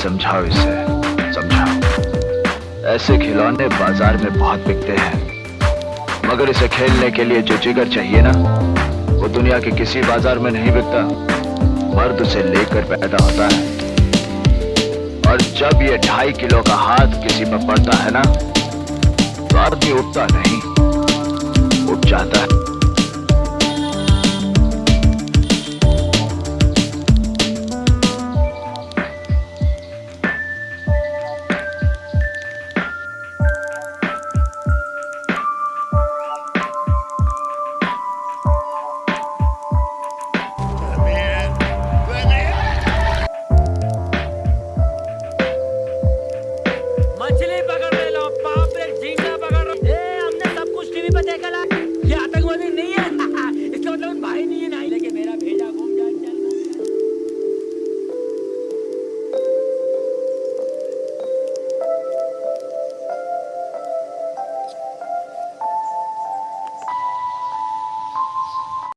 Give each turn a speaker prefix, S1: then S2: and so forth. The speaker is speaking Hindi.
S1: समझाओ इसे, समझाओ। ऐसे खिलौने बाजार में बहुत बिकते हैं, मगर इसे खेलने के लिए जो जिगर चाहिए ना, वो दुनिया के किसी बाजार में नहीं बिकता। मर्द उसे लेकर पैदा होता है, और जब ये 2.5 किलो का हाथ किसी पर पड़ता है ना, तो आदमी उठता नहीं, उठ जाता है।